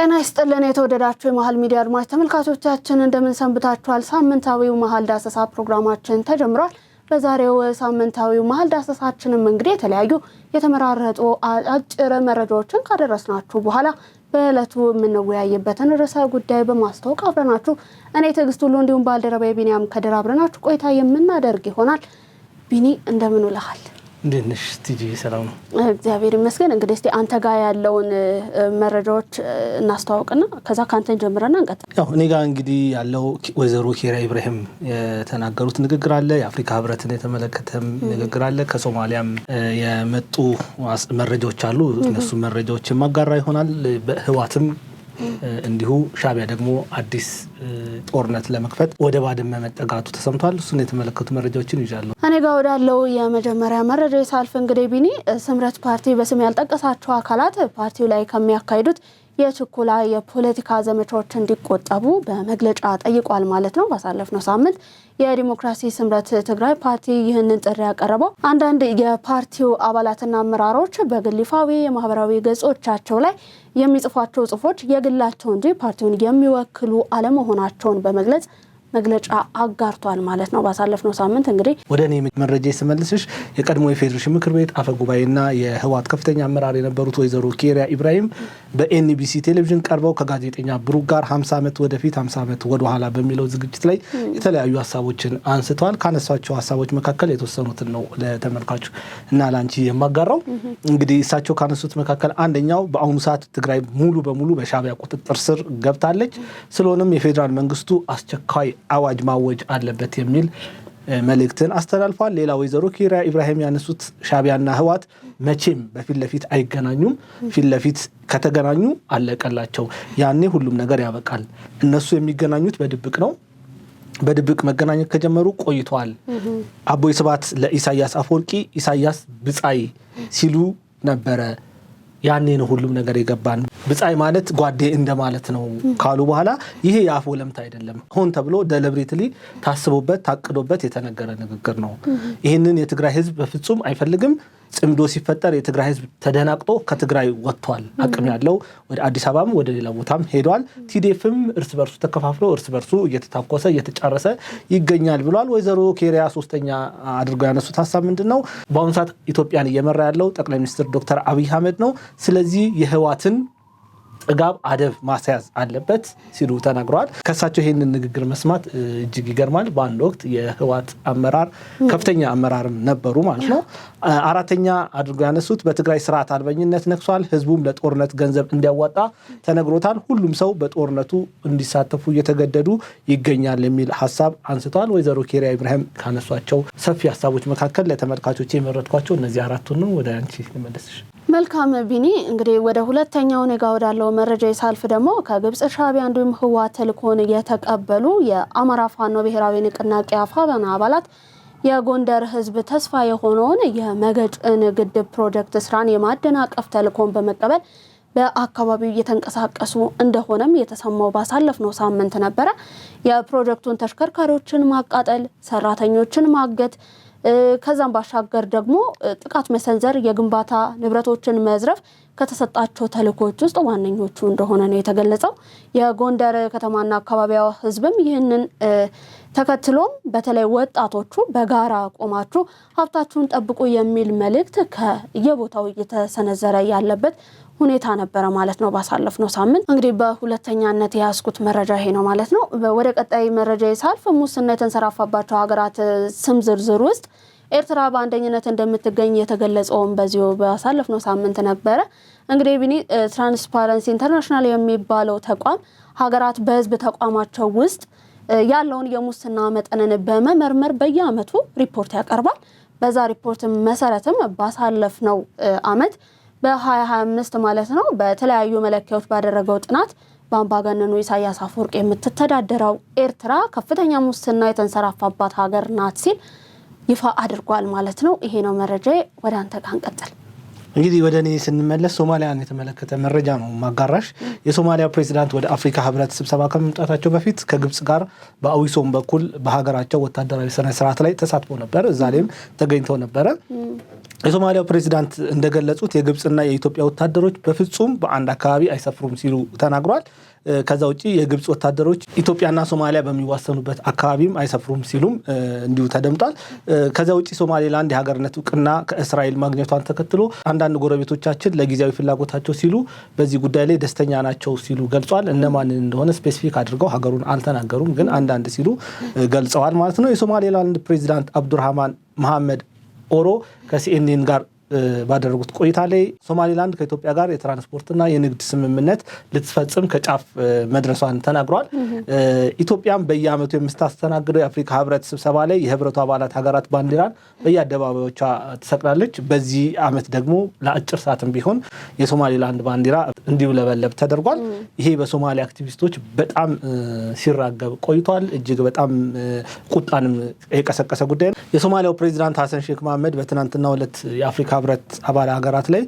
ጤና ይስጥልን የተወደዳችሁ የመሃል ሚዲያ አድማጭ ተመልካቾቻችን እንደምን ሰንብታችኋል? ሳምንታዊው መሃል ዳሰሳ ፕሮግራማችን ተጀምሯል። በዛሬው ሳምንታዊው መሃል ዳሰሳችንም እንግዲህ የተለያዩ የተመራረጡ አጭር መረጃዎችን ካደረስናችሁ በኋላ በእለቱ የምንወያይበትን ርዕሰ ጉዳይ በማስተዋወቅ አብረናችሁ እኔ ትዕግስት ሁሉ እንዲሁም ባልደረባዬ ቢኒያም ከድር አብረናችሁ ቆይታ የምናደርግ ይሆናል። ቢኒ እንደምን ውለሃል? እንደነሽ ቲጂ ሰላም ነው? እግዚአብሔር ይመስገን። እንግዲህ እስቲ አንተ ጋር ያለውን መረጃዎች እናስተዋውቅና ከዛ ካንተን ጀምረና እንቀጥል። ያው እኔ ጋር እንግዲህ ያለው ወይዘሮ ኬሪያ ኢብራሂም የተናገሩት ንግግር አለ። የአፍሪካ ህብረትን የተመለከተም ንግግር አለ። ከሶማሊያም የመጡ መረጃዎች አሉ። እነሱ መረጃዎችን ማጋራ ይሆናል። በህዋትም እንዲሁ ሻቢያ ደግሞ አዲስ ጦርነት ለመክፈት ወደ ባድመ መጠጋቱ ተሰምቷል። እሱን የተመለከቱ መረጃዎችን ይዣለሁ። እኔ ጋር ወዳለው የመጀመሪያ መረጃ ሳልፍ እንግዲህ ቢኒ ስምረት ፓርቲ በስም ያልጠቀሳቸው አካላት ፓርቲው ላይ ከሚያካሂዱት የችኮላ የፖለቲካ ዘመቻዎች እንዲቆጠቡ በመግለጫ ጠይቋል ማለት ነው። ባሳለፍነው ሳምንት የዲሞክራሲ ስምረት ትግራይ ፓርቲ ይህንን ጥሪ ያቀረበው አንዳንድ የፓርቲው አባላትና አመራሮች በግሊፋዊ የማህበራዊ ገጾቻቸው ላይ የሚጽፏቸው ጽፎች የግላቸው እንጂ ፓርቲውን የሚወክሉ አለመሆናቸውን በመግለጽ መግለጫ አጋርቷል ማለት ነው። ባሳለፍነው ሳምንት እንግዲህ ወደ እኔ መረጃ ይስመልስሽ የቀድሞ የፌዴሬሽን ምክር ቤት አፈ ጉባኤና የህዋት ከፍተኛ አመራር የነበሩት ወይዘሮ ኬሪያ ኢብራሂም በኤንቢሲ ቴሌቪዥን ቀርበው ከጋዜጠኛ ብሩክ ጋር 50 ዓመት ወደፊት 50 ዓመት ወደ ኋላ በሚለው ዝግጅት ላይ የተለያዩ ሀሳቦችን አንስተዋል። ካነሷቸው ሀሳቦች መካከል የተወሰኑትን ነው ለተመልካቹ እና ላንቺ የማጋራው። እንግዲህ እሳቸው ካነሱት መካከል አንደኛው በአሁኑ ሰዓት ትግራይ ሙሉ በሙሉ በሻቢያ ቁጥጥር ስር ገብታለች። ስለሆነም የፌዴራል መንግስቱ አስቸኳይ አዋጅ ማወጅ አለበት የሚል መልእክትን አስተላልፏል። ሌላ ወይዘሮ ኬሪያ ኢብራሂም ያነሱት ሻቢያና ህዋት መቼም በፊት ለፊት አይገናኙም። ፊት ለፊት ከተገናኙ አለቀላቸው፣ ያኔ ሁሉም ነገር ያበቃል። እነሱ የሚገናኙት በድብቅ ነው። በድብቅ መገናኘት ከጀመሩ ቆይተዋል። አቦይ ስብሃት ለኢሳያስ አፈወርቂ ኢሳያስ ብጻይ ሲሉ ነበረ። ያኔ ነው ሁሉም ነገር የገባን። ብጻይ ማለት ጓዴ እንደማለት ነው ካሉ በኋላ ይሄ የአፍ ወለምታ አይደለም፣ ሆን ተብሎ ደሊብሬትሊ ታስቦበት ታቅዶበት የተነገረ ንግግር ነው። ይህንን የትግራይ ህዝብ በፍጹም አይፈልግም። ጽምዶ ሲፈጠር የትግራይ ህዝብ ተደናቅጦ ከትግራይ ወጥቷል። አቅም ያለው ወደ አዲስ አበባም ወደ ሌላ ቦታም ሄዷል። ቲዲኤፍም እርስ በርሱ ተከፋፍሎ እርስ በርሱ እየተታኮሰ እየተጫረሰ ይገኛል ብሏል። ወይዘሮ ኬሪያ ሶስተኛ አድርገው ያነሱት ሀሳብ ምንድነው? በአሁኑ ሰዓት ኢትዮጵያን እየመራ ያለው ጠቅላይ ሚኒስትር ዶክተር አብይ አህመድ ነው። ስለዚህ የህዋትን ጥጋብ አደብ ማስያዝ አለበት ሲሉ ተናግረዋል። ከሳቸው ይሄንን ንግግር መስማት እጅግ ይገርማል። በአንድ ወቅት የህዋት አመራር ከፍተኛ አመራርም ነበሩ ማለት ነው። አራተኛ አድርገው ያነሱት በትግራይ ስርዓት አልበኝነት ነክሷል። ህዝቡም ለጦርነት ገንዘብ እንዲያዋጣ ተነግሮታል። ሁሉም ሰው በጦርነቱ እንዲሳተፉ እየተገደዱ ይገኛል የሚል ሀሳብ አንስተዋል። ወይዘሮ ኬሪያ ኢብራሂም ካነሷቸው ሰፊ ሀሳቦች መካከል ለተመልካቾች የመረጥኳቸው እነዚህ አራቱን ነው። ወደ አንቺ ልመለስሽ። መልካም ቢኒ፣ እንግዲህ ወደ ሁለተኛው ኔጋ ወዳለው መረጃ ሳልፍ ደግሞ ከግብጽ ሻቢያ እንዲሁም ህዋት ተልእኮን የተቀበሉ የአማራ ፋኖ ብሔራዊ ንቅናቄ አፋባና አባላት የጎንደር ህዝብ ተስፋ የሆነውን የመገጭን ግድብ ፕሮጀክት ስራን የማደናቀፍ ተልእኮን በመቀበል በአካባቢው እየተንቀሳቀሱ እንደሆነም የተሰማው ባሳለፍነው ሳምንት ነበረ። የፕሮጀክቱን ተሽከርካሪዎችን ማቃጠል፣ ሰራተኞችን ማገት ከዛም ባሻገር ደግሞ ጥቃት መሰንዘር፣ የግንባታ ንብረቶችን መዝረፍ ከተሰጣቸው ተልእኮች ውስጥ ዋነኞቹ እንደሆነ ነው የተገለጸው። የጎንደር ከተማና አካባቢው ህዝብም ይህንን ተከትሎም በተለይ ወጣቶቹ በጋራ ቆማችሁ ሀብታችሁን ጠብቁ የሚል መልእክት ከየቦታው እየተሰነዘረ ያለበት ሁኔታ ነበረ ማለት ነው ባሳለፍነው ሳምንት። እንግዲህ በሁለተኛነት ያስኩት መረጃ ይሄ ነው ማለት ነው። ወደ ቀጣይ መረጃ ሳልፍ ሙስና የተንሰራፋባቸው ሀገራት ስም ዝርዝር ውስጥ ኤርትራ በአንደኝነት እንደምትገኝ የተገለጸውን በዚሁ ባሳለፍነው ሳምንት ነበረ። እንግዲህ ቢኒ ትራንስፓረንሲ ኢንተርናሽናል የሚባለው ተቋም ሀገራት በህዝብ ተቋማቸው ውስጥ ያለውን የሙስና መጠንን በመመርመር በየአመቱ ሪፖርት ያቀርባል። በዛ ሪፖርት መሰረትም ባሳለፍነው አመት በ2025 ማለት ነው በተለያዩ መለኪያዎች ባደረገው ጥናት በአምባገነኑ ኢሳያስ አፈወርቂ የምትተዳደረው ኤርትራ ከፍተኛ ሙስና የተንሰራፋባት ሀገር ናት ሲል ይፋ አድርጓል ማለት ነው። ይሄ ነው መረጃ። ወደ አንተ ጋር እንቀጥል። እንግዲህ ወደ እኔ ስንመለስ ሶማሊያን የተመለከተ መረጃ ነው ማጋራሽ። የሶማሊያ ፕሬዝዳንት ወደ አፍሪካ ህብረት ስብሰባ ከመምጣታቸው በፊት ከግብጽ ጋር በአዊሶም በኩል በሀገራቸው ወታደራዊ ስነ ስርዓት ላይ ተሳትፎ ነበር። እዛ ላይም ተገኝተው ነበረ። የሶማሊያው ፕሬዚዳንት እንደገለጹት የግብጽና የኢትዮጵያ ወታደሮች በፍጹም በአንድ አካባቢ አይሰፍሩም ሲሉ ተናግሯል። ከዛ ውጪ የግብጽ ወታደሮች ኢትዮጵያና ሶማሊያ በሚዋሰኑበት አካባቢም አይሰፍሩም ሲሉም እንዲሁ ተደምጧል። ከዛ ውጪ ሶማሌላንድ የሀገርነት እውቅና ከእስራኤል ማግኘቷን ተከትሎ አንዳንድ ጎረቤቶቻችን ለጊዜያዊ ፍላጎታቸው ሲሉ በዚህ ጉዳይ ላይ ደስተኛ ናቸው ሲሉ ገልጿል። እነማንን እንደሆነ ስፔሲፊክ አድርገው ሀገሩን አልተናገሩም፣ ግን አንዳንድ ሲሉ ገልጸዋል ማለት ነው። የሶማሌላንድ ፕሬዚዳንት አብዱርሃማን መሐመድ ኦሮ ከሲኤንኤን ጋር ባደረጉት ቆይታ ላይ ሶማሌላንድ ከኢትዮጵያ ጋር የትራንስፖርትና የንግድ ስምምነት ልትፈጽም ከጫፍ መድረሷን ተናግሯል። ኢትዮጵያም በየዓመቱ የምታስተናግደው የአፍሪካ ህብረት ስብሰባ ላይ የህብረቱ አባላት ሀገራት ባንዲራን በየአደባባዮቿ ትሰቅላለች። በዚህ ዓመት ደግሞ ለአጭር ሰዓትም ቢሆን የሶማሌላንድ ባንዲራ እንዲውለበለብ ተደርጓል። ይሄ በሶማሌ አክቲቪስቶች በጣም ሲራገብ ቆይቷል። እጅግ በጣም ቁጣንም የቀሰቀሰ ጉዳይ ነው። የሶማሊያው ፕሬዚዳንት ሀሰን ሼክ መሐመድ በትናንትናው ዕለት የአፍሪካ ህብረት አባል ሀገራት ላይ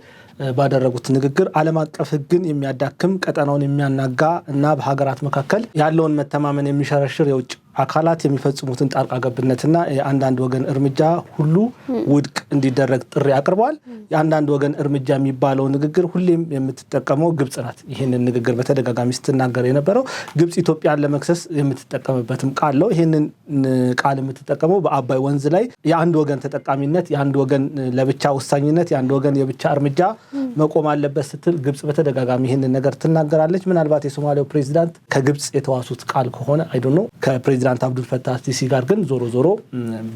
ባደረጉት ንግግር ዓለም አቀፍ ህግን የሚያዳክም ቀጠናውን የሚያናጋ እና በሀገራት መካከል ያለውን መተማመን የሚሸረሽር የውጭ አካላት የሚፈጽሙትን ጣልቃ ገብነትና የአንዳንድ ወገን እርምጃ ሁሉ ውድቅ እንዲደረግ ጥሪ አቅርበዋል። የአንዳንድ ወገን እርምጃ የሚባለው ንግግር ሁሌም የምትጠቀመው ግብጽ ናት። ይህንን ንግግር በተደጋጋሚ ስትናገር የነበረው ግብጽ ኢትዮጵያን ለመክሰስ የምትጠቀምበትም ቃል ነው። ይህንን ቃል የምትጠቀመው በአባይ ወንዝ ላይ የአንድ ወገን ተጠቃሚነት፣ የአንድ ወገን ለብቻ ውሳኝነት፣ የአንድ ወገን የብቻ እርምጃ መቆም አለበት ስትል ግብጽ በተደጋጋሚ ይህንን ነገር ትናገራለች። ምናልባት የሶማሊያው ፕሬዚዳንት ከግብጽ የተዋሱት ቃል ከሆነ አይዶን ነው ከፕሬዚዳንት አብዱል ፈታህ ሲሲ ጋር ግን ዞሮ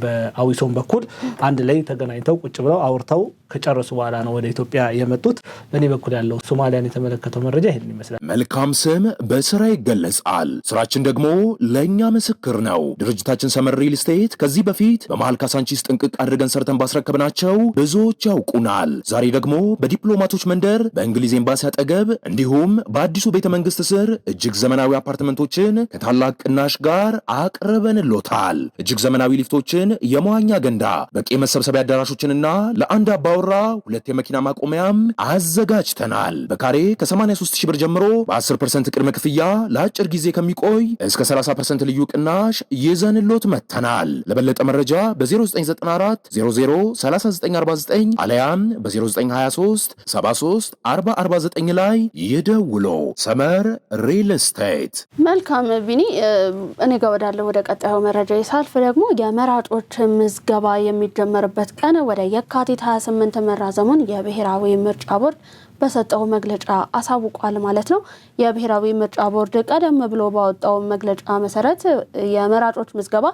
በአዊሶም በኩል አንድ ላይ ተገናኝተው ቁጭ ብለው አውርተው ከጨረሱ በኋላ ነው ወደ ኢትዮጵያ የመጡት። በእኔ በኩል ያለው ሶማሊያን የተመለከተው መረጃ ይሄን ይመስላል። መልካም ስም በስራ ይገለጻል፣ ስራችን ደግሞ ለእኛ ምስክር ነው። ድርጅታችን ሰመር ሪል ስቴት ከዚህ በፊት በመሃል ካሳንቺስ ጥንቅቅ አድርገን ሰርተን ባስረከብናቸው ብዙዎች ያውቁናል። ዛሬ ደግሞ በዲፕሎማቶች መንደር በእንግሊዝ ኤምባሲ አጠገብ እንዲሁም በአዲሱ ቤተ መንግስት ስር እጅግ ዘመናዊ አፓርትመንቶችን ከታላቅ ቅናሽ ጋር አቅርበንሎታል። እጅግ ዘመናዊ ሊፍቶችን፣ የመዋኛ ገንዳ፣ በቂ መሰብሰቢያ አዳራሾችንና ለአንድ አባወራ 2 የመኪና ማቆሚያም አዘጋጅተናል። በካሬ ከ83,000 ብር ጀምሮ በ10% ቅድመ ክፍያ ለአጭር ጊዜ ከሚቆይ እስከ 30% ልዩ ቅናሽ ይዘንሎት መተናል። ለበለጠ መረጃ በ0994 003949 አለያም በ0923 73 4049 ላይ ይደውሎ። ሰመር ሪል ስቴት። መልካም ቢኒ፣ እኔ ጋር ወዳለው ወደ ቀጣዩ መረጃ ሳልፍ ደግሞ የመራጮች ምዝገባ የሚጀመርበት ቀን ወደ የካቲት 28 መራዘሙን የብሔራዊ ምርጫ ቦርድ በሰጠው መግለጫ አሳውቋል ማለት ነው። የብሔራዊ ምርጫ ቦርድ ቀደም ብሎ ባወጣው መግለጫ መሰረት የመራጮች ምዝገባ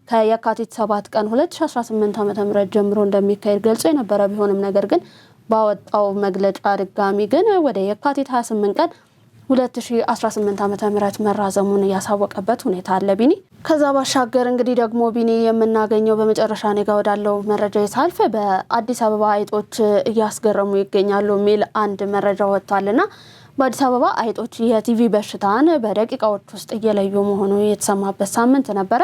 ከየካቲት 7 ቀን 2018 ዓ.ም ጀምሮ እንደሚካሄድ ገልጾ የነበረ ቢሆንም ነገር ግን ባወጣው መግለጫ ድጋሚ ግን ወደ የካቲት 28 ቀን 2018 ዓ.ም መራዘሙን ያሳወቀበት ሁኔታ አለ። ቢኒ ከዛ ባሻገር እንግዲህ ደግሞ ቢኒ የምናገኘው በመጨረሻ ኔጋ ወዳለው መረጃ ሳልፍ በአዲስ አበባ አይጦች እያስገረሙ ይገኛሉ የሚል አንድ መረጃ ወጥቷልና በአዲስ አበባ አይጦች የቲቪ በሽታን በደቂቃዎች ውስጥ እየለዩ መሆኑ የተሰማበት ሳምንት ነበረ።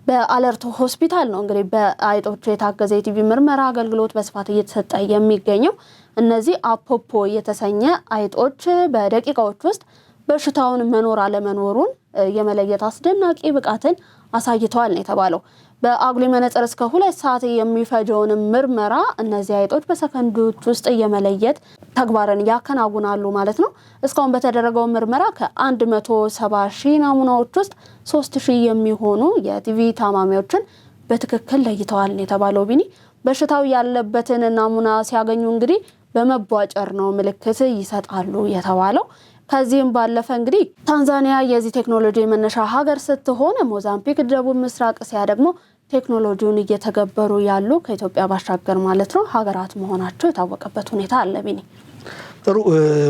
በአለርት ሆስፒታል ነው እንግዲህ በአይጦች የታገዘ የቲቪ ምርመራ አገልግሎት በስፋት እየተሰጠ የሚገኘው። እነዚህ አፖፖ የተሰኘ አይጦች በደቂቃዎች ውስጥ በሽታውን መኖር አለመኖሩን የመለየት አስደናቂ ብቃትን አሳይተዋል ነው የተባለው። በአጉሊ መነጽር እስከ 2 ሰዓት የሚፈጀውን ምርመራ እነዚህ አይጦች በሰከንዶች ውስጥ የመለየት ተግባርን ያከናውናሉ ማለት ነው። እስካሁን በተደረገው ምርመራ ከ170,000 ናሙናዎች ውስጥ 3,000 የሚሆኑ የቲቪ ታማሚዎችን በትክክል ለይተዋል ነው የተባለው። ቢኒ በሽታው ያለበትን ናሙና ሲያገኙ እንግዲህ በመቧጨር ነው ምልክት ይሰጣሉ የተባለው። ከዚህም ባለፈ እንግዲህ ታንዛኒያ የዚህ ቴክኖሎጂ መነሻ ሀገር ስትሆን ሞዛምቢክ፣ ደቡብ ምስራቅ እስያ ደግሞ ቴክኖሎጂውን እየተገበሩ ያሉ ከኢትዮጵያ ባሻገር ማለት ነው ሀገራት መሆናቸው የታወቀበት ሁኔታ አለ። ቢኒ ጥሩ፣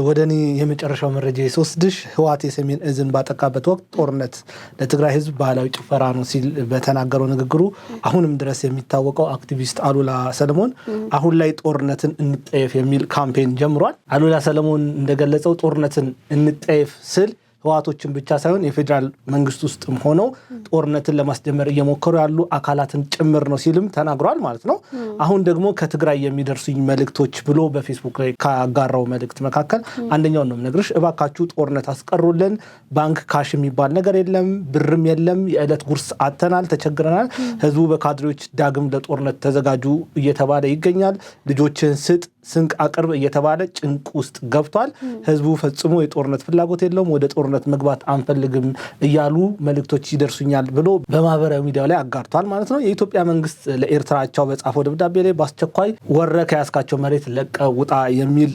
ወደ እኔ የመጨረሻው መረጃ የሶስድሽ ህወሓት የሰሜን እዝን ባጠቃበት ወቅት ጦርነት ለትግራይ ህዝብ ባህላዊ ጭፈራ ነው ሲል በተናገረው ንግግሩ አሁንም ድረስ የሚታወቀው አክቲቪስት አሉላ ሰለሞን አሁን ላይ ጦርነትን እንጠየፍ የሚል ካምፔን ጀምሯል። አሉላ ሰለሞን እንደገለጸው ጦርነትን እንጠየፍ ስል ህወሓቶችን ብቻ ሳይሆን የፌዴራል መንግስት ውስጥም ሆነው ጦርነትን ለማስጀመር እየሞከሩ ያሉ አካላትን ጭምር ነው ሲልም ተናግሯል ማለት ነው። አሁን ደግሞ ከትግራይ የሚደርሱኝ መልእክቶች ብሎ በፌስቡክ ላይ ካጋራው መልእክት መካከል አንደኛው ነው የምነግርሽ። እባካችሁ ጦርነት አስቀሩልን፣ ባንክ ካሽ የሚባል ነገር የለም፣ ብርም የለም፣ የዕለት ጉርስ አጥተናል፣ ተቸግረናል፣ ህዝቡ በካድሬዎች ዳግም ለጦርነት ተዘጋጁ እየተባለ ይገኛል፣ ልጆችን ስጥ ስንቅ አቅርብ እየተባለ ጭንቅ ውስጥ ገብቷል፣ ህዝቡ ፈጽሞ የጦርነት ፍላጎት የለውም፣ ወደ ጦርነት መግባት አንፈልግም እያሉ መልእክቶች ይደርሱኛል ብሎ በማህበራዊ ሚዲያ ላይ አጋርቷል ማለት ነው። የኢትዮጵያ መንግስት ለኤርትራቸው በጻፈው ደብዳቤ ላይ በአስቸኳይ ወረ ከያዝካቸው መሬት ለቀ ውጣ የሚል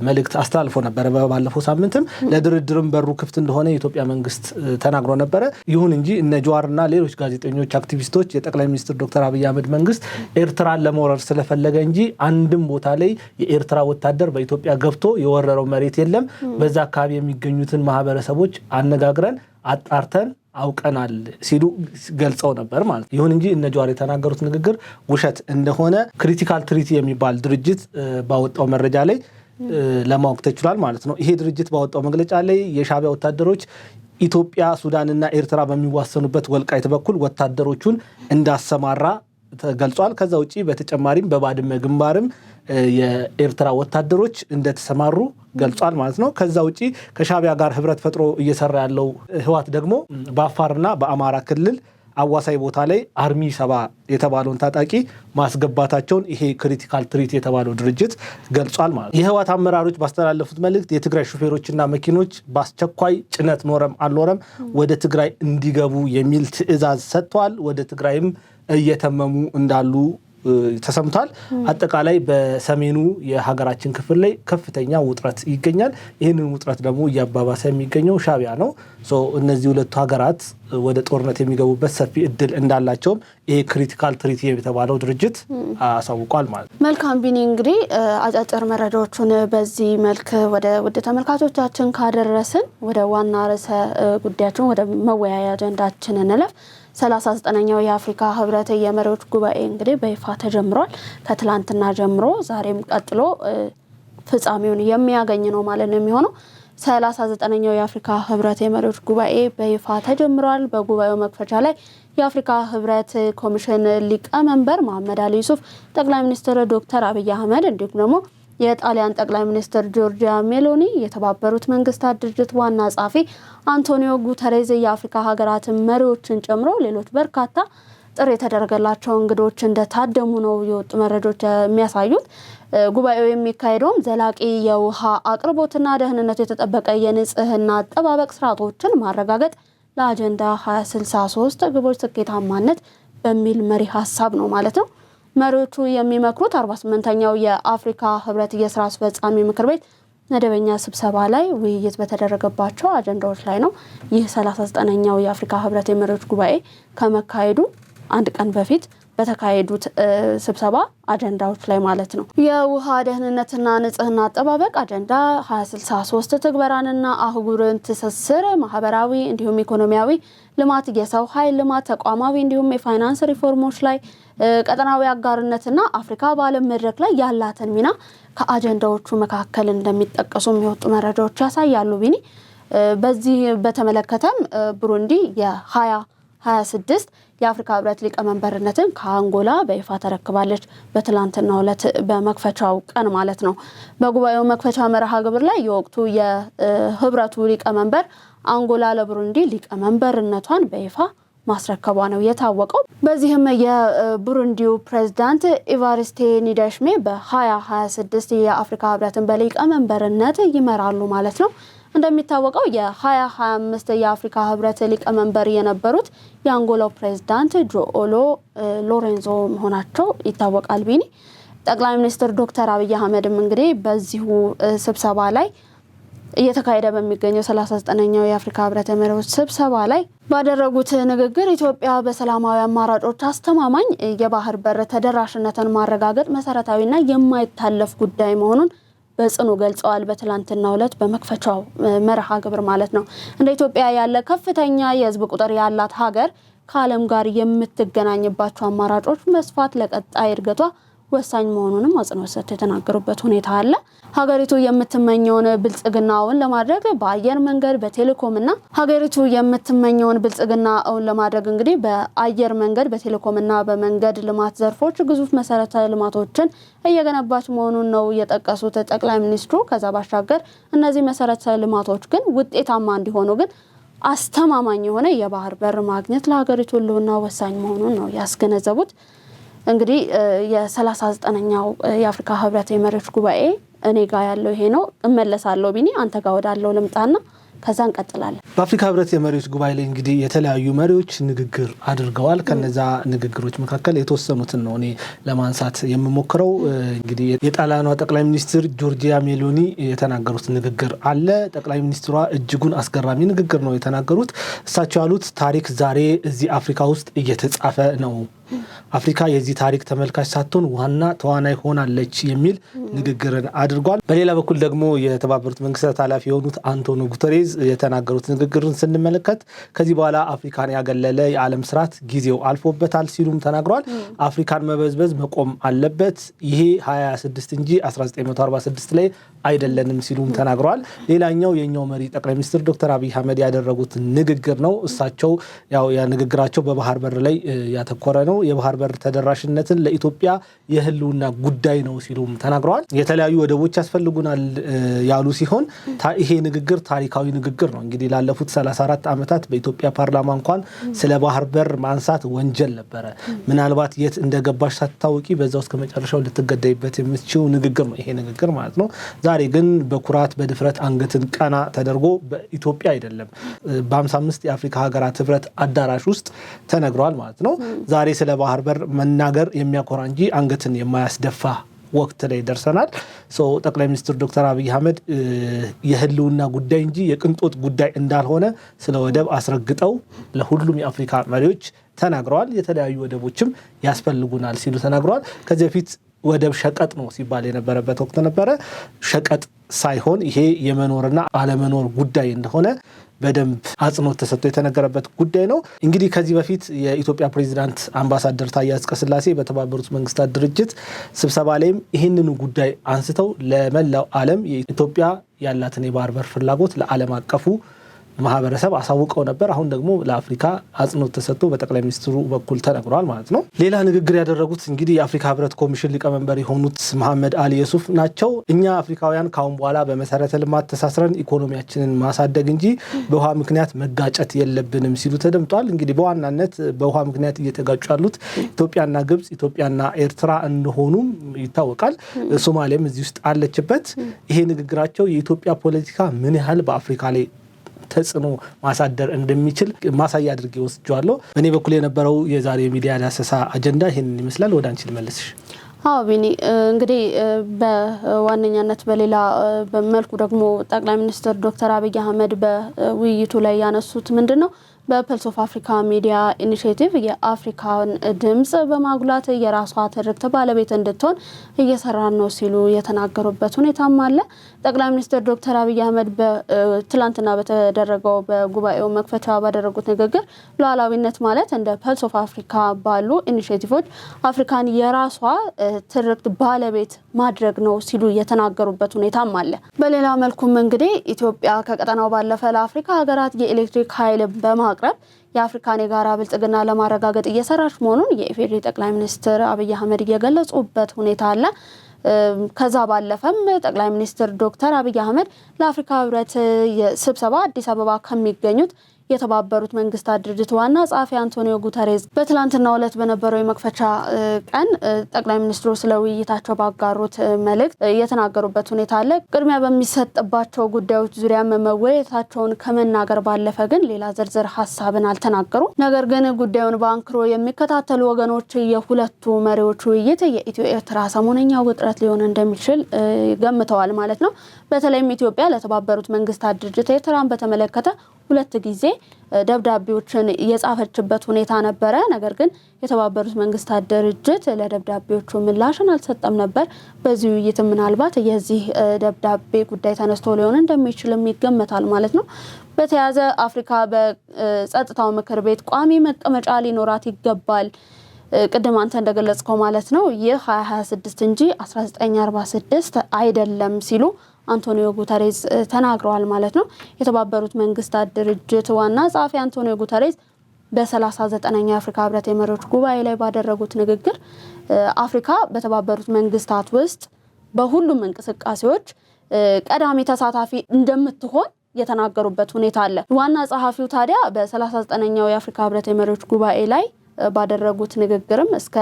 መልእክት አስተላልፎ ነበረ። ባለፈው ሳምንትም ለድርድርም በሩ ክፍት እንደሆነ የኢትዮጵያ መንግስት ተናግሮ ነበረ። ይሁን እንጂ እነ ጀዋርና ሌሎች ጋዜጠኞች፣ አክቲቪስቶች የጠቅላይ ሚኒስትር ዶክተር አብይ አህመድ መንግስት ኤርትራን ለመውረር ስለፈለገ እንጂ አንድም ቦታ ላይ የኤርትራ ወታደር በኢትዮጵያ ገብቶ የወረረው መሬት የለም፣ በዛ አካባቢ የሚገኙትን ማህበረሰቦች አነጋግረን አጣርተን አውቀናል ሲሉ ገልጸው ነበር ማለት። ይሁን እንጂ እነ ጀዋር የተናገሩት ንግግር ውሸት እንደሆነ ክሪቲካል ትሪቲ የሚባል ድርጅት ባወጣው መረጃ ላይ ለማወቅ ተችሏል ማለት ነው። ይሄ ድርጅት ባወጣው መግለጫ ላይ የሻዕቢያ ወታደሮች ኢትዮጵያ፣ ሱዳንና ኤርትራ በሚዋሰኑበት ወልቃይት በኩል ወታደሮቹን እንዳሰማራ ተገልጿል። ከዛ ውጪ በተጨማሪም በባድመ ግንባርም የኤርትራ ወታደሮች እንደተሰማሩ ገልጿል ማለት ነው። ከዛ ውጪ ከሻዕቢያ ጋር ህብረት ፈጥሮ እየሰራ ያለው ህወሓት ደግሞ በአፋርና በአማራ ክልል አዋሳይ ቦታ ላይ አርሚ 70 የተባለውን ታጣቂ ማስገባታቸውን ይሄ ክሪቲካል ትሪት የተባለው ድርጅት ገልጿል ማለት ነው። የህወሓት አመራሮች ባስተላለፉት መልእክት የትግራይ ሹፌሮችና መኪኖች በአስቸኳይ ጭነት ኖረም አልኖረም ወደ ትግራይ እንዲገቡ የሚል ትዕዛዝ ሰጥቷል። ወደ ትግራይም እየተመሙ እንዳሉ ተሰምቷል። አጠቃላይ በሰሜኑ የሀገራችን ክፍል ላይ ከፍተኛ ውጥረት ይገኛል። ይህንን ውጥረት ደግሞ እያባባሰ የሚገኘው ሻዕቢያ ነው። እነዚህ ሁለቱ ሀገራት ወደ ጦርነት የሚገቡበት ሰፊ እድል እንዳላቸውም ይሄ ክሪቲካል ትሪቲ የተባለው ድርጅት አሳውቋል ማለት ነው። መልካም ቢኒ፣ እንግዲህ አጫጭር መረጃዎቹን በዚህ መልክ ወደ ውድ ተመልካቾቻችን ካደረስን ወደ ዋና ርዕሰ ጉዳያችን ወደ መወያያ አጀንዳችን እንለፍ። 39ኛው የአፍሪካ ህብረት የመሪዎች ጉባኤ እንግዲህ በይፋ ተጀምሯል። ከትላንትና ጀምሮ ዛሬም ቀጥሎ ፍጻሜውን የሚያገኝ ነው ማለት ነው የሚሆነው። 39ኛው የአፍሪካ ህብረት የመሪዎች ጉባኤ በይፋ ተጀምሯል። በጉባኤው መክፈቻ ላይ የአፍሪካ ህብረት ኮሚሽን ሊቀመንበር መሐመድ አሊ ዩሱፍ፣ ጠቅላይ ሚኒስትር ዶክተር አብይ አህመድ እንዲሁም ደግሞ የጣሊያን ጠቅላይ ሚኒስትር ጆርጂያ ሜሎኒ፣ የተባበሩት መንግስታት ድርጅት ዋና ጸሐፊ አንቶኒዮ ጉተሬዝ፣ የአፍሪካ ሀገራት መሪዎችን ጨምሮ ሌሎች በርካታ ጥሪ የተደረገላቸው እንግዶች እንደታደሙ ነው የወጡ መረጃዎች የሚያሳዩት። ጉባኤው የሚካሄደውም ዘላቂ የውሃ አቅርቦትና ደህንነቱ የተጠበቀ የንጽህና አጠባበቅ ስርዓቶችን ማረጋገጥ ለአጀንዳ 2063 ግቦች ስኬታማነት በሚል መሪ ሀሳብ ነው ማለት ነው። መሪዎቹ የሚመክሩት 48ኛው የአፍሪካ ህብረት የስራ አስፈጻሚ ምክር ቤት መደበኛ ስብሰባ ላይ ውይይት በተደረገባቸው አጀንዳዎች ላይ ነው። ይህ 39ኛው የአፍሪካ ህብረት የመሪዎች ጉባኤ ከመካሄዱ አንድ ቀን በፊት በተካሄዱት ስብሰባ አጀንዳዎች ላይ ማለት ነው። የውሃ ደህንነትና ንጽህና አጠባበቅ አጀንዳ 2063 ትግበራንና አህጉርን ትስስር፣ ማህበራዊ እንዲሁም ኢኮኖሚያዊ ልማት፣ የሰው ኃይል ልማት፣ ተቋማዊ እንዲሁም የፋይናንስ ሪፎርሞች ላይ ቀጠናዊ አጋርነትና አፍሪካ በዓለም መድረክ ላይ ያላትን ሚና ከአጀንዳዎቹ መካከል እንደሚጠቀሱ የሚወጡ መረጃዎች ያሳያሉ። ቢኒ፣ በዚህ በተመለከተም ብሩንዲ የ2026 የአፍሪካ ህብረት ሊቀመንበርነትን ከአንጎላ በይፋ ተረክባለች። በትላንትናው ዕለት በመክፈቻው ቀን ማለት ነው። በጉባኤው መክፈቻ መርሃ ግብር ላይ የወቅቱ የህብረቱ ሊቀመንበር አንጎላ ለብሩንዲ ሊቀመንበርነቷን በይፋ ማስረከቧ ነው የታወቀው። በዚህም የቡሩንዲው ፕሬዝዳንት ኢቫሪስቴ ኒዳሽሜ በ2026 የአፍሪካ ህብረትን በሊቀመንበርነት ይመራሉ ማለት ነው። እንደሚታወቀው የ2025 የአፍሪካ ህብረት ሊቀመንበር የነበሩት የአንጎላው ፕሬዝዳንት ጆኦሎ ሎሬንዞ መሆናቸው ይታወቃል። ቢኒ፣ ጠቅላይ ሚኒስትር ዶክተር አብይ አህመድም እንግዲህ በዚሁ ስብሰባ ላይ እየተካሄደ በሚገኘው 39ኛው የአፍሪካ ህብረት መሪዎች ስብሰባ ላይ ባደረጉት ንግግር ኢትዮጵያ በሰላማዊ አማራጮች አስተማማኝ የባህር በር ተደራሽነትን ማረጋገጥ መሰረታዊና የማይታለፍ ጉዳይ መሆኑን በጽኑ ገልጸዋል። በትላንትናው ዕለት በመክፈቻው መርሃ ግብር ማለት ነው። እንደ ኢትዮጵያ ያለ ከፍተኛ የህዝብ ቁጥር ያላት ሀገር ከዓለም ጋር የምትገናኝባቸው አማራጮች መስፋት ለቀጣይ እድገቷ ወሳኝ መሆኑንም አጽንኦት ሰጥተው የተናገሩበት ሁኔታ አለ። ሀገሪቱ የምትመኘውን ብልጽግናውን ለማድረግ በአየር መንገድ በቴሌኮምና ሀገሪቱ የምትመኘውን ብልጽግናውን ለማድረግ እንግዲህ በአየር መንገድ በቴሌኮምና በመንገድ ልማት ዘርፎች ግዙፍ መሰረተ ልማቶችን እየገነባች መሆኑን ነው የጠቀሱት ጠቅላይ ሚኒስትሩ። ከዛ ባሻገር እነዚህ መሰረተ ልማቶች ግን ውጤታማ እንዲሆኑ ግን አስተማማኝ የሆነ የባህር በር ማግኘት ለሀገሪቱ ሕልውና ወሳኝ መሆኑን ነው ያስገነዘቡት። እንግዲህ የ39ኛው የአፍሪካ ህብረት የመሪዎች ጉባኤ እኔ ጋር ያለው ይሄ ነው። እመለሳለሁ ቢኒ አንተ ጋር ወዳለው ልምጣና ከዛ እንቀጥላለን። በአፍሪካ ህብረት የመሪዎች ጉባኤ ላይ እንግዲህ የተለያዩ መሪዎች ንግግር አድርገዋል። ከነዛ ንግግሮች መካከል የተወሰኑትን ነው እኔ ለማንሳት የምሞክረው። እንግዲህ የጣሊያኗ ጠቅላይ ሚኒስትር ጆርጂያ ሜሎኒ የተናገሩት ንግግር አለ። ጠቅላይ ሚኒስትሯ እጅጉን አስገራሚ ንግግር ነው የተናገሩት። እሳቸው ያሉት ታሪክ ዛሬ እዚህ አፍሪካ ውስጥ እየተጻፈ ነው። አፍሪካ የዚህ ታሪክ ተመልካች ሳትሆን ዋና ተዋናይ ሆናለች የሚል ንግግርን አድርጓል። በሌላ በኩል ደግሞ የተባበሩት መንግስታት ኃላፊ የሆኑት አንቶኒዮ ጉተሬዝ የተናገሩት ንግግርን ስንመለከት ከዚህ በኋላ አፍሪካን ያገለለ የዓለም ስርዓት ጊዜው አልፎበታል ሲሉም ተናግረዋል። አፍሪካን መበዝበዝ መቆም አለበት፣ ይሄ 26 እንጂ 1946 ላይ አይደለንም ሲሉም ተናግረዋል። ሌላኛው የኛው መሪ ጠቅላይ ሚኒስትር ዶክተር አብይ አህመድ ያደረጉት ንግግር ነው። እሳቸው ያው ንግግራቸው በባህር በር ላይ ያተኮረ ነው። የባህር በር ተደራሽነትን ለኢትዮጵያ የህልውና ጉዳይ ነው ሲሉም ተናግረዋል። የተለያዩ ወደቦች ያስፈልጉናል ያሉ ሲሆን ይሄ ንግግር ታሪካዊ ንግግር ነው። እንግዲህ ላለፉት 34 ዓመታት በኢትዮጵያ ፓርላማ እንኳን ስለ ባህር በር ማንሳት ወንጀል ነበረ። ምናልባት የት እንደገባሽ ሳታውቂ በዛው እስከ መጨረሻው ልትገደይበት የምትችው ንግግር ነው ይሄ ንግግር ማለት ነው። ዛሬ ግን በኩራት በድፍረት አንገትን ቀና ተደርጎ በኢትዮጵያ አይደለም በ55 የአፍሪካ ሀገራት ህብረት አዳራሽ ውስጥ ተነግሯል ማለት ነው። ዛሬ ስለ ባህር በር መናገር የሚያኮራ እንጂ አንገትን የማያስደፋ ወቅት ላይ ደርሰናል። ጠቅላይ ሚኒስትር ዶክተር አብይ አህመድ የህልውና ጉዳይ እንጂ የቅንጦት ጉዳይ እንዳልሆነ ስለ ወደብ አስረግጠው ለሁሉም የአፍሪካ መሪዎች ተናግረዋል። የተለያዩ ወደቦችም ያስፈልጉናል ሲሉ ተናግረዋል። ከዚህ በፊት ወደብ ሸቀጥ ነው ሲባል የነበረበት ወቅት ነበረ። ሸቀጥ ሳይሆን ይሄ የመኖርና አለመኖር ጉዳይ እንደሆነ በደንብ አጽንኦት ተሰጥቶ የተነገረበት ጉዳይ ነው። እንግዲህ ከዚህ በፊት የኢትዮጵያ ፕሬዚዳንት አምባሳደር ታዬ አጽቀሥላሴ በተባበሩት መንግስታት ድርጅት ስብሰባ ላይም ይህንኑ ጉዳይ አንስተው ለመላው ዓለም የኢትዮጵያ ያላትን የባህር በር ፍላጎት ለዓለም አቀፉ ማህበረሰብ አሳውቀው ነበር። አሁን ደግሞ ለአፍሪካ አጽንኦት ተሰጥቶ በጠቅላይ ሚኒስትሩ በኩል ተነግሯል ማለት ነው። ሌላ ንግግር ያደረጉት እንግዲህ የአፍሪካ ህብረት ኮሚሽን ሊቀመንበር የሆኑት መሐመድ አሊ የሱፍ ናቸው። እኛ አፍሪካውያን ካሁን በኋላ በመሰረተ ልማት ተሳስረን ኢኮኖሚያችንን ማሳደግ እንጂ በውሃ ምክንያት መጋጨት የለብንም ሲሉ ተደምጧል። እንግዲህ በዋናነት በውሃ ምክንያት እየተጋጩ ያሉት ኢትዮጵያና ግብጽ፣ ኢትዮጵያና ኤርትራ እንደሆኑም ይታወቃል። ሶማሌም እዚህ ውስጥ አለችበት። ይሄ ንግግራቸው የኢትዮጵያ ፖለቲካ ምን ያህል በአፍሪካ ላይ ተጽዕኖ ማሳደር እንደሚችል ማሳያ አድርጌ ወስጄዋለሁ። በእኔ በኩል የነበረው የዛሬ ሚዲያ ዳሰሳ አጀንዳ ይሄንን ይመስላል። ወደ አንቺ ልመልስሽ። ቢኒ እንግዲህ በዋነኛነት በሌላ በመልኩ ደግሞ ጠቅላይ ሚኒስትር ዶክተር አብይ አህመድ በውይይቱ ላይ ያነሱት ምንድነው በፐልስ ኦፍ አፍሪካ ሚዲያ ኢኒሼቲቭ የአፍሪካን ድምጽ በማጉላት የራሷ ትርክት ባለቤት እንድትሆን እየሰራን ነው ሲሉ የተናገሩበት ሁኔታም አለ። ጠቅላይ ሚኒስትር ዶክተር አብይ አህመድ ትላንትና በተደረገው በጉባኤው መክፈቻ ባደረጉት ንግግር ሉዓላዊነት ማለት እንደ ፐልስ ኦፍ አፍሪካ ባሉ ኢኒሼቲቮች አፍሪካን የራሷ ትርክት ባለቤት ማድረግ ነው ሲሉ የተናገሩበት ሁኔታም አለ። በሌላ መልኩም እንግዲህ ኢትዮጵያ ከቀጠናው ባለፈ ለአፍሪካ ሀገራት የኤሌክትሪክ ኃይል በማቅረብ የአፍሪካን የጋራ ብልጽግና ለማረጋገጥ እየሰራች መሆኑን የኢፌዴሪ ጠቅላይ ሚኒስትር አብይ አህመድ የገለጹበት ሁኔታ አለ። ከዛ ባለፈም ጠቅላይ ሚኒስትር ዶክተር አብይ አህመድ ለአፍሪካ ህብረት ስብሰባ አዲስ አበባ ከሚገኙት የተባበሩት መንግስታት ድርጅት ዋና ጸሐፊ አንቶኒዮ ጉተሬዝ በትላንትናው ዕለት በነበረው የመክፈቻ ቀን ጠቅላይ ሚኒስትሩ ስለ ውይይታቸው ባጋሩት መልእክት የተናገሩበት ሁኔታ አለ። ቅድሚያ በሚሰጥባቸው ጉዳዮች ዙሪያ መወያየታቸውን ከመናገር ባለፈ ግን ሌላ ዝርዝር ሀሳብን አልተናገሩም። ነገር ግን ጉዳዩን በአንክሮ የሚከታተሉ ወገኖች የሁለቱ መሪዎች ውይይት የኢትዮ ኤርትራ ሰሞነኛ ውጥረት ሊሆን እንደሚችል ገምተዋል ማለት ነው። በተለይም ኢትዮጵያ ለተባበሩት መንግስታት ድርጅት ኤርትራን በተመለከተ 2 ጊዜ ደብዳቤዎችን የጻፈችበት ሁኔታ ነበረ። ነገር ግን የተባበሩት መንግስታት ድርጅት ለደብዳቤዎቹ ምላሽን አልሰጠም ነበር። በዚህ ውይይት ምናልባት የዚህ ደብዳቤ ጉዳይ ተነስቶ ሊሆን እንደሚችልም ይገመታል ማለት ነው። በተያያዘ አፍሪካ በጸጥታው ምክር ቤት ቋሚ መቀመጫ ሊኖራት ይገባል ቅድም አንተ እንደገለጽከው ማለት ነው ይህ 2026 እንጂ 1946 አይደለም ሲሉ አንቶኒዮ ጉተሬዝ ተናግረዋል ማለት ነው። የተባበሩት መንግስታት ድርጅት ዋና ጸሐፊ አንቶኒዮ ጉተሬዝ በ39ኛው የአፍሪካ ህብረት የመሪዎች ጉባኤ ላይ ባደረጉት ንግግር አፍሪካ በተባበሩት መንግስታት ውስጥ በሁሉም እንቅስቃሴዎች ቀዳሚ ተሳታፊ እንደምትሆን የተናገሩበት ሁኔታ አለ። ዋና ጸሐፊው ታዲያ በ39ኛው የአፍሪካ ህብረት የመሪዎች ጉባኤ ላይ ባደረጉት ንግግርም እስከ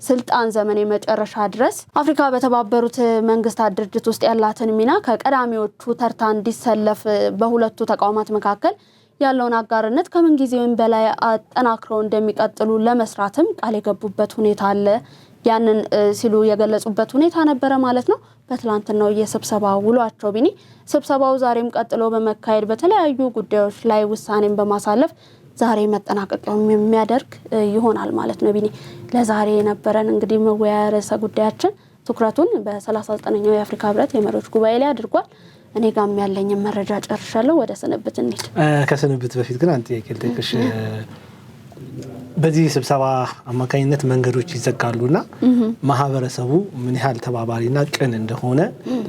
ስልጣን ዘመን የመጨረሻ ድረስ አፍሪካ በተባበሩት መንግስታት ድርጅት ውስጥ ያላትን ሚና ከቀዳሚዎቹ ተርታ እንዲሰለፍ በሁለቱ ተቋማት መካከል ያለውን አጋርነት ከምን ጊዜውም በላይ አጠናክረው እንደሚቀጥሉ ለመስራትም ቃል የገቡበት ሁኔታ አለ። ያንን ሲሉ የገለጹበት ሁኔታ ነበረ ማለት ነው። በትላንትናው የስብሰባ ውሏቸው ቢኒ ስብሰባው ዛሬም ቀጥሎ በመካሄድ በተለያዩ ጉዳዮች ላይ ውሳኔን በማሳለፍ ዛሬ መጠናቀቂያው የሚያደርግ ይሆናል ማለት ነው። ቢኒ ለዛሬ የነበረን እንግዲህ መወያያ ርዕሰ ጉዳያችን ትኩረቱን በ39ኛው የአፍሪካ ህብረት የመሪዎች ጉባኤ ላይ አድርጓል። እኔ ጋም ያለኝ መረጃ ጨርሻለሁ። ወደ ስንብት እንሂድ። ከስንብት በፊት ግን አንተ የከልተሽ በዚህ ስብሰባ አማካኝነት መንገዶች ይዘጋሉና ማህበረሰቡ ምን ያህል ተባባሪና ቅን እንደሆነ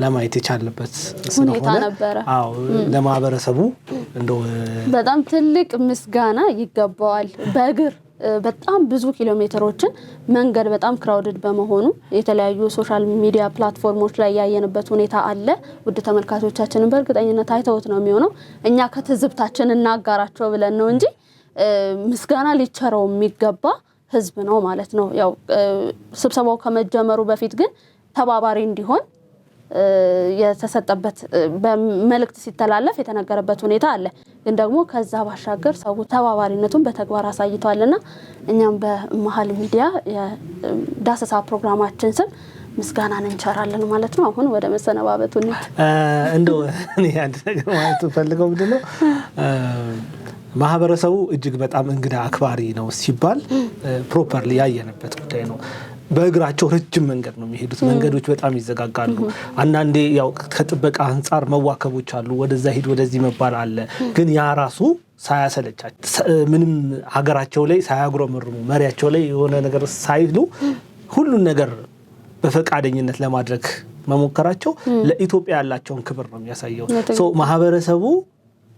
ለማየት የቻለበት ስለሆነ አዎ ለማህበረሰቡ እንደው በጣም ትልቅ ምስጋና ይገባዋል። በእግር በጣም ብዙ ኪሎ ሜትሮችን መንገድ በጣም ክራውድድ በመሆኑ የተለያዩ ሶሻል ሚዲያ ፕላትፎርሞች ላይ ያየንበት ሁኔታ አለ። ውድ ተመልካቾቻችንን በእርግጠኝነት አይተውት ነው የሚሆነው። እኛ ከትዝብታችን እናጋራቸው ብለን ነው እንጂ ምስጋና ሊቸረው የሚገባ ህዝብ ነው ማለት ነው። ያው ስብሰባው ከመጀመሩ በፊት ግን ተባባሪ እንዲሆን የተሰጠበት በመልእክት ሲተላለፍ የተነገረበት ሁኔታ አለ። ግን ደግሞ ከዛ ባሻገር ሰው ተባባሪነቱን በተግባር አሳይቷልና እኛም በመሃል ሚዲያ የዳሰሳ ፕሮግራማችን ስም ምስጋናን እንቸራለን ማለት ነው። አሁን ወደ መሰነባበቱ እንደው እኔ አንድ ነገር ማለት ፈልገው ምንድነው ማህበረሰቡ እጅግ በጣም እንግዳ አክባሪ ነው ሲባል ፕሮፐርሊ ያየነበት ጉዳይ ነው። በእግራቸው ረጅም መንገድ ነው የሚሄዱት። መንገዶች በጣም ይዘጋጋሉ። አንዳንዴ ያው ከጥበቃ አንፃር መዋከቦች አሉ። ወደዛ ሂድ ወደዚህ መባል አለ። ግን ያ ራሱ ሳያሰለቻቸው ምንም ሀገራቸው ላይ ሳያጉረመርሙ መሪያቸው ላይ የሆነ ነገር ሳይሉ ሁሉን ነገር በፈቃደኝነት ለማድረግ መሞከራቸው ለኢትዮጵያ ያላቸውን ክብር ነው የሚያሳየው። ማህበረሰቡ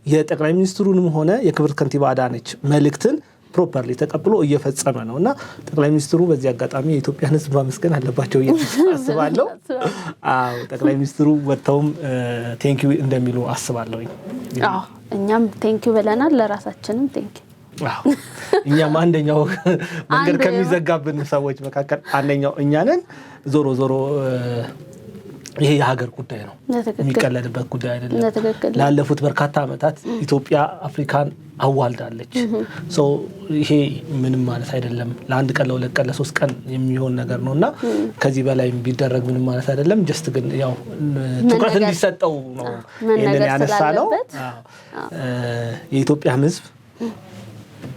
የጠቅላይ ሚኒስትሩንም ሆነ የክብር ከንቲባ አዳነች መልእክትን ፕሮፐርሊ ተቀብሎ እየፈጸመ ነውና ጠቅላይ ሚኒስትሩ በዚህ አጋጣሚ የኢትዮጵያን ሕዝብ ማመስገን አለባቸው አስባለሁ። አዎ ጠቅላይ ሚኒስትሩ ወጥተውም ቴንኪው እንደሚሉ አስባለሁ። አዎ እኛም ቴንኪው ብለናል፣ ለራሳችንም ቴንኪው። አዎ እኛም አንደኛው መንገድ ከሚዘጋብን ሰዎች መካከል አንደኛው እኛ ነን። ዞሮ ዞሮ ይሄ የሀገር ጉዳይ ነው፣ የሚቀለድበት ጉዳይ አይደለም። ላለፉት በርካታ ዓመታት ኢትዮጵያ አፍሪካን አዋልዳለች። ይሄ ምንም ማለት አይደለም። ለአንድ ቀን ለሁለት ቀን ለሶስት ቀን የሚሆን ነገር ነውና ከዚህ በላይ ቢደረግ ምንም ማለት አይደለም። ጀስት ግን ያው ትኩረት እንዲሰጠው ነው ይሄንን ያነሳ ነው። የኢትዮጵያ ሕዝብ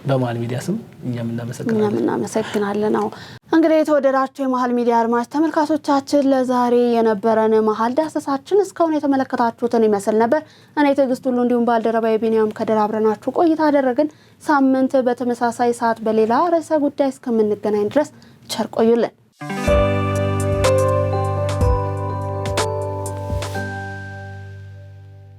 በመሃል ሚዲያ ስም እኛም እናመሰግናለን። አዎ እንግዲህ የተወደዳችሁ የመሃል ሚዲያ አድማጭ ተመልካቾቻችን ለዛሬ የነበረን መሃል ዳሰሳችን እስካሁን የተመለከታችሁትን ይመስል ነበር። እኔ ትዕግስት ሁሉ እንዲሁም ባልደረባዬ ቢኒያም ከደር አብረናችሁ ቆይታ አደረግን። ሳምንት በተመሳሳይ ሰዓት በሌላ ርዕሰ ጉዳይ እስከምንገናኝ ድረስ ቸር ቆዩልን።